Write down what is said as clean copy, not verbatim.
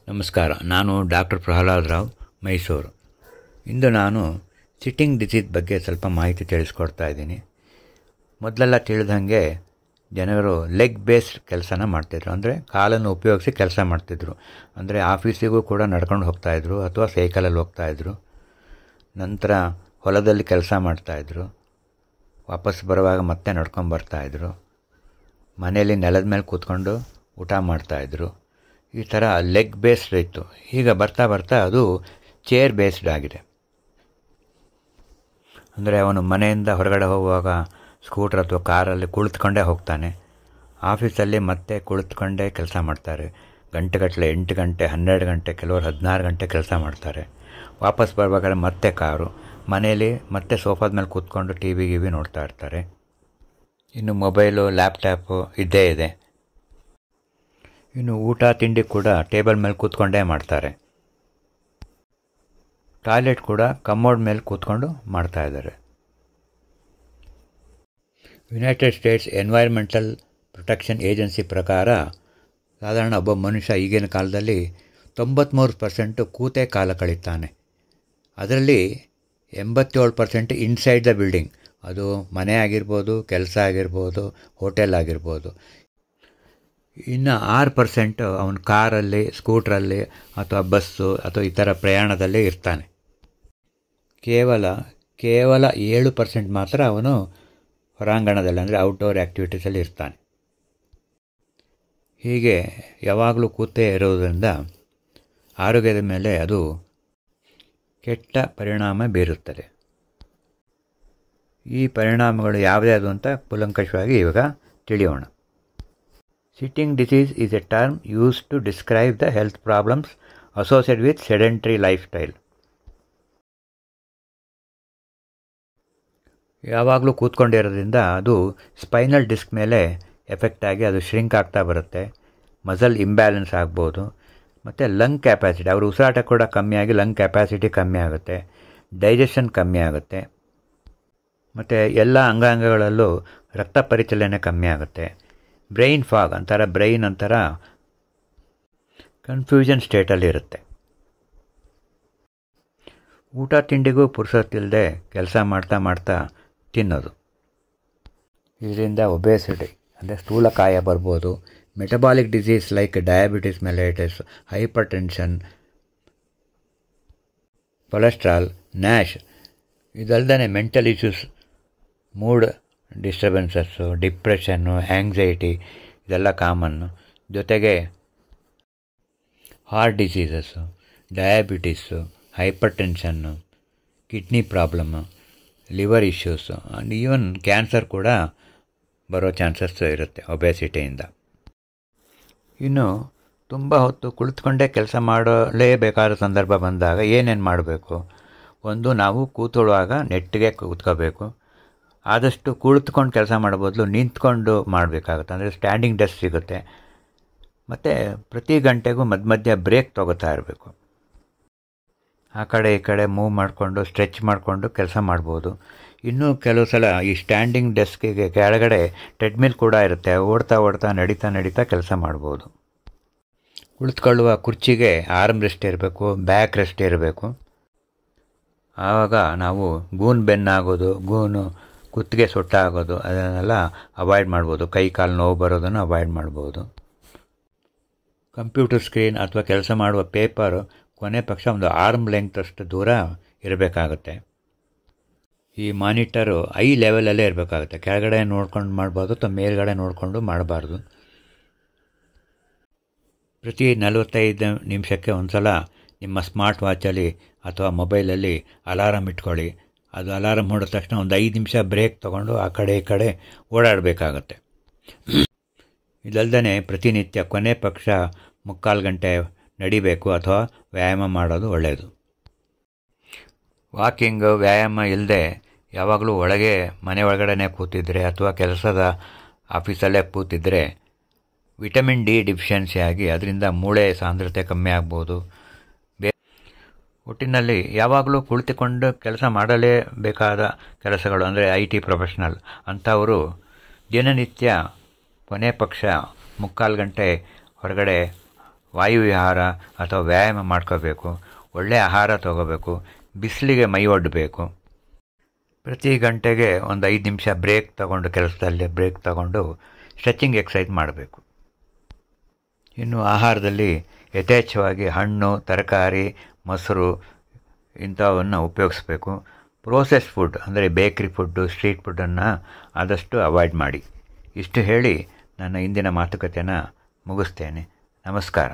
ನಮಸ್ಕಾರ. ನಾನು ಡಾಕ್ಟರ್ ಪ್ರಹ್ಲಾದ್ ರಾವ್, ಮೈಸೂರು. ಇಂದು ನಾನು ಸಿಟ್ಟಿಂಗ್ ಡಿಸೀಸ್ ಬಗ್ಗೆ ಸ್ವಲ್ಪ ಮಾಹಿತಿ ತಿಳಿಸ್ಕೊಡ್ತಾ ಇದ್ದೀನಿ. ಮೊದಲೆಲ್ಲ ತಿಳಿದಂಗೆ ಜನರು ಲೆಗ್ ಬೇಸ್ಡ್ ಕೆಲಸನ ಮಾಡ್ತಿದ್ರು, ಅಂದರೆ ಕಾಲನ್ನು ಉಪಯೋಗಿಸಿ ಕೆಲಸ ಮಾಡ್ತಿದ್ರು. ಅಂದರೆ ಆಫೀಸಿಗೂ ಕೂಡ ನಡ್ಕೊಂಡು ಹೋಗ್ತಾಯಿದ್ರು ಅಥವಾ ಸೈಕಲಲ್ಲಿ ಹೋಗ್ತಾಯಿದ್ರು. ನಂತರ ಹೊಲದಲ್ಲಿ ಕೆಲಸ ಮಾಡ್ತಾಯಿದ್ರು, ವಾಪಸ್ ಬರುವಾಗ ಮತ್ತೆ ನಡ್ಕೊಂಡು ಬರ್ತಾಯಿದ್ರು. ಮನೆಯಲ್ಲಿ ನೆಲದ ಮೇಲೆ ಕೂತ್ಕೊಂಡು ಊಟ ಮಾಡ್ತಾಯಿದ್ರು. ಈ ಥರ ಲೆಗ್ ಬೇಸ್ಡ್ ಇತ್ತು. ಈಗ ಬರ್ತಾ ಬರ್ತಾ ಅದು ಚೇರ್ ಬೇಸ್ಡ್ ಆಗಿದೆ. ಅಂದರೆ ಅವನು ಮನೆಯಿಂದ ಹೊರಗಡೆ ಹೋಗುವಾಗ ಸ್ಕೂಟರ್ ಅಥವಾ ಕಾರಲ್ಲಿ ಕುಳಿತುಕೊಂಡೇ ಹೋಗ್ತಾನೆ. ಆಫೀಸಲ್ಲಿ ಮತ್ತೆ ಕುಳಿತುಕೊಂಡೇ ಕೆಲಸ ಮಾಡ್ತಾರೆ. ಗಂಟೆಗಟ್ಟಲೆ 8 ಗಂಟೆ, 12 ಗಂಟೆ, ಕೆಲವರು 16 ಗಂಟೆ ಕೆಲಸ ಮಾಡ್ತಾರೆ. ವಾಪಸ್ ಬರ್ಬೇಕಾದ್ರೆ ಮತ್ತೆ ಕಾರು, ಮನೆಯಲ್ಲಿ ಮತ್ತೆ ಸೋಫಾದ ಮೇಲೆ ಕೂತ್ಕೊಂಡು ಟಿ ವಿ ನೋಡ್ತಾ ಇರ್ತಾರೆ. ಇನ್ನು ಮೊಬೈಲು, ಲ್ಯಾಪ್ಟಾಪು ಇದ್ದೇ ಇದೆ. ಇನ್ನು ಊಟ ತಿಂಡಿ ಕೂಡ ಟೇಬಲ್ ಮೇಲೆ ಕೂತ್ಕೊಂಡೇ ಮಾಡ್ತಾರೆ. ಟಾಯ್ಲೆಟ್ ಕೂಡ ಕಮೋಡ್ ಮೇಲೆ ಕೂತ್ಕೊಂಡು ಮಾಡ್ತಾ ಇದ್ದಾರೆ. United States environmental protection agency ಪ್ರಕಾರ ಸಾಧಾರಣ ಒಬ್ಬ ಮನುಷ್ಯ ಈಗಿನ ಕಾಲದಲ್ಲಿ 93% ಕೂತೇ ಕಾಲ ಕಳೀತಾನೆ. ಅದರಲ್ಲಿ 87% ಇನ್ಸೈಡ್ ದ ಬಿಲ್ಡಿಂಗ್. ಅದು ಮನೆ ಆಗಿರ್ಬೋದು, ಕೆಲಸ ಆಗಿರ್ಬೋದು, ಹೋಟೆಲ್ ಆಗಿರ್ಬೋದು. ಇನ್ನು 6% ಅವನು ಕಾರಲ್ಲಿ, ಸ್ಕೂಟ್ರಲ್ಲಿ ಅಥವಾ ಬಸ್ಸು ಅಥವಾ ಇತರ ಪ್ರಯಾಣದಲ್ಲಿ ಇರ್ತಾನೆ. ಕೇವಲ 7% ಮಾತ್ರ ಅವನು ಹೊರಾಂಗಣದಲ್ಲಿ, ಅಂದರೆ ಔಟ್ಡೋರ್ ಆ್ಯಕ್ಟಿವಿಟೀಸಲ್ಲಿ ಇರ್ತಾನೆ. ಹೀಗೆ ಯಾವಾಗಲೂ ಕೂತೇ ಇರೋದರಿಂದ ಆರೋಗ್ಯದ ಮೇಲೆ ಅದು ಕೆಟ್ಟ ಪರಿಣಾಮ ಬೀರುತ್ತದೆ. ಈ ಪರಿಣಾಮಗಳು ಯಾವುದ್ಯಾವುದು ಅಂತ ಕೂಲಂಕಷವಾಗಿ ಇವಾಗ ತಿಳಿಯೋಣ. Sitting disease is a term used to describe the health problems associated with sedentary lifestyle. ಯಾವಾಗಲೂ ಕೂತ್ಕೊಂಡಿರೋದ್ರಿಂದ ಅದು ಸ್ಪೈನಲ್ ಡಿಸ್ಕ್ ಮೇಲೆ ಎಫೆಕ್ಟ್ ಆಗಿ ಅದು ಶ್ರಿಂಕ್ ಆಗ್ತಾ ಬರುತ್ತೆ. ಮಸಲ್ ಇಂಬ್ಯಾಲೆನ್ಸ್ ಆಗ್ಬೋದು. ಮತ್ತು ಲಂಗ್ ಕೆಪಾಸಿಟಿ, ಅವ್ರ ಉಸಿರಾಟ ಕೂಡ ಕಮ್ಮಿಯಾಗಿ ಲಂಗ್ ಕೆಪಾಸಿಟಿ ಕಮ್ಮಿ ಆಗುತ್ತೆ. ಡೈಜೆಷನ್ ಕಮ್ಮಿ ಆಗುತ್ತೆ. ಮತ್ತು ಎಲ್ಲ ಅಂಗಾಂಗಗಳಲ್ಲೂ ರಕ್ತ ಪರಿಚಲನೆ ಕಮ್ಮಿ ಆಗುತ್ತೆ. ಬ್ರೈನ್ ಫಾಗ್ ಅಂತಾರ, ಬ್ರೈನ್ ಅಂತಾರ ಕನ್ಫ್ಯೂಷನ್ ಸ್ಟೇಟಲ್ಲಿ ಇರುತ್ತೆ. ಊಟ ತಿಂಡಿಗೂ ಪುರ್ಸೊತ್ತಿಲ್ಲದೆ ಕೆಲಸ ಮಾಡ್ತಾ ತಿನ್ನೋದು. ಇದರಿಂದ ಒಬೇಸಿಟಿ ಅಂದರೆ ಸ್ಥೂಲಕಾಯ ಬರ್ಬೋದು. Metabolic disease like diabetes mellitus, hypertension, cholesterol, NASH, ಇದಲ್ದೇ mental issues, mood disturbances, depression, anxiety ಇದೆಲ್ಲ ಕಾಮನ್ನು. ಜೊತೆಗೆ heart diseases, diabetes, hypertension, kidney problem, liver issues and even cancer ಕೂಡ ಬರೋ ಚಾನ್ಸಸ್ ಇರುತ್ತೆ ಒಬೇಸಿಟಿಯಿಂದ. ಇನ್ನು ತುಂಬ ಹೊತ್ತು ಕುಳಿತುಕೊಂಡೇ ಕೆಲಸ ಮಾಡಲೇಬೇಕಾದ ಸಂದರ್ಭ ಬಂದಾಗ ಏನೇನು ಮಾಡಬೇಕು? ಒಂದು, ನಾವು ಕೂತ್ಕೊಳ್ಳುವಾಗ ನೆಟ್ಟಿಗೆ ಕೂತ್ಕೋಬೇಕು. ಆದಷ್ಟು ಕುಳಿತುಕೊಂಡು ಕೆಲಸ ಮಾಡೋ ಬದಲು ನಿಂತ್ಕೊಂಡು ಮಾಡಬೇಕಾಗುತ್ತೆ, ಅಂದರೆ ಸ್ಟ್ಯಾಂಡಿಂಗ್ ಡೆಸ್ಕ್ ಸಿಗುತ್ತೆ. ಮತ್ತು ಪ್ರತಿ ಗಂಟೆಗೂ ಮಧ್ಯ ಬ್ರೇಕ್ ತೊಗೋತಾ ಇರಬೇಕು. ಆ ಕಡೆ ಈ ಕಡೆ ಮೂವ್ ಮಾಡಿಕೊಂಡು ಸ್ಟ್ರೆಚ್ ಮಾಡಿಕೊಂಡು ಕೆಲಸ ಮಾಡ್ಬೋದು. ಇನ್ನೂ ಕೆಲವು ಸಲ ಈ ಸ್ಟ್ಯಾಂಡಿಂಗ್ ಡೆಸ್ಕಿಗೆ ಕೆಳಗಡೆ ಟ್ರೆಡ್ಮಿಲ್ ಕೂಡ ಇರುತ್ತೆ. ಓಡ್ತಾ ನಡೀತಾ ಕೆಲಸ ಮಾಡ್ಬೋದು. ಕುಳಿತುಕೊಳ್ಳುವ ಕುರ್ಚಿಗೆ ಆರ್ಮ್ ರೆಸ್ಟ್ ಇರಬೇಕು, ಬ್ಯಾಕ್ ರೆಸ್ಟ್ ಇರಬೇಕು. ಆವಾಗ ನಾವು ಗೂನು ಬೆನ್ನಾಗೋದು, ಗೂನು ಕುತ್ತಿಗೆ ಸೊಟ್ಟಾಗೋದು ಅದನ್ನೆಲ್ಲ ಅವಾಯ್ಡ್ ಮಾಡ್ಬೋದು. ಕೈ ಕಾಲು ನೋವು ಬರೋದನ್ನು ಅವಾಯ್ಡ್ ಮಾಡ್ಬೋದು. ಕಂಪ್ಯೂಟರ್ ಸ್ಕ್ರೀನ್ ಅಥವಾ ಕೆಲಸ ಮಾಡುವ ಪೇಪರು ಕೊನೆ ಪಕ್ಷ ಒಂದು ಆರ್ಮ್ ಲೆಂತ್ ಅಷ್ಟು ದೂರ ಇರಬೇಕಾಗುತ್ತೆ. ಈ ಮಾನಿಟರು ಐ ಲೆವೆಲಲ್ಲೇ ಇರಬೇಕಾಗುತ್ತೆ. ಕೆಳಗಡೆ ನೋಡ್ಕೊಂಡು ಮಾಡ್ಬೋದು ಅಥವಾ ಮೇಲ್ಗಡೆ ನೋಡಿಕೊಂಡು ಮಾಡಬಾರ್ದು. ಪ್ರತಿ 45 ನಿಮಿಷಕ್ಕೆ ಒಂದು ಸಲ ನಿಮ್ಮ ಸ್ಮಾರ್ಟ್ ವಾಚಲ್ಲಿ ಅಥವಾ ಮೊಬೈಲಲ್ಲಿ ಅಲಾರಮ್ ಇಟ್ಕೊಳ್ಳಿ. ಅದು ಅಲಾರಮ್ ಹೊಡೆದ ತಕ್ಷಣ ಒಂದು 5 ನಿಮಿಷ ಬ್ರೇಕ್ ತೊಗೊಂಡು ಆ ಕಡೆ ಈ ಕಡೆ ಓಡಾಡಬೇಕಾಗತ್ತೆ. ಇದಲ್ದೇ ಪ್ರತಿನಿತ್ಯ ಕೊನೆ ಪಕ್ಷ 3/4 ಗಂಟೆ ನಡಿಬೇಕು ಅಥವಾ ವ್ಯಾಯಾಮ ಮಾಡೋದು ಒಳ್ಳೆಯದು. ವಾಕಿಂಗು, ವ್ಯಾಯಾಮ ಇಲ್ಲದೆ ಯಾವಾಗಲೂ ಮನೆ ಒಳಗಡೆ ಕೂತಿದ್ರೆ ಅಥವಾ ಕೆಲಸದ ಆಫೀಸಲ್ಲೇ ಕೂತಿದ್ರೆ ವಿಟಮಿನ್ ಡಿ ಡಿಫಿಷಿಯನ್ಸಿ ಆಗಿ ಅದರಿಂದ ಮೂಳೆ ಸಾಂದ್ರತೆ ಕಮ್ಮಿ ಆಗ್ಬೋದು. ಒಟ್ಟಿನಲ್ಲಿ ಯಾವಾಗಲೂ ಕುಳಿತುಕೊಂಡು ಕೆಲಸ ಮಾಡಲೇಬೇಕಾದ ಕೆಲಸಗಳು, ಅಂದರೆ IT ಪ್ರೊಫೆಷ್ನಲ್ ಅಂಥವರು ದಿನನಿತ್ಯ ಕೊನೆ ಪಕ್ಷ 3/4 ಗಂಟೆ ಹೊರಗಡೆ ವಾಯುವಿಹಾರ ಅಥವಾ ವ್ಯಾಯಾಮ ಮಾಡ್ಕೋಬೇಕು, ಒಳ್ಳೆಯ ಆಹಾರ ತಗೋಬೇಕು, ಬಿಸಿಲಿಗೆ ಮೈ ಒಡ್ಡಬೇಕು. ಪ್ರತಿ ಗಂಟೆಗೆ ಒಂದು 5 ನಿಮಿಷ ಬ್ರೇಕ್ ತಗೊಂಡು, ಕೆಲಸದಲ್ಲಿ ಬ್ರೇಕ್ ತಗೊಂಡು ಸ್ಟ್ರೆಚಿಂಗ್ ಎಕ್ಸಸೈಸ್ ಮಾಡಬೇಕು. ಇನ್ನು ಆಹಾರದಲ್ಲಿ ಯಥೇಚ್ಛವಾಗಿ ಹಣ್ಣು, ತರಕಾರಿ, ಮೊಸರು ಇಂಥವನ್ನು ಉಪಯೋಗಿಸ್ಬೇಕು. ಪ್ರೋಸೆಸ್ ಫುಡ್ ಅಂದರೆ ಬೇಕ್ರಿ ಫುಡ್ಡು, ಸ್ಟ್ರೀಟ್ ಫುಡ್ಡನ್ನು ಆದಷ್ಟು ಅವಾಯ್ಡ್ ಮಾಡಿ. ಇಷ್ಟು ಹೇಳಿ ನನ್ನ ಇಂದಿನ ಮಾತುಕತೆಯನ್ನು ಮುಗಿಸ್ತೇನೆ. ನಮಸ್ಕಾರ.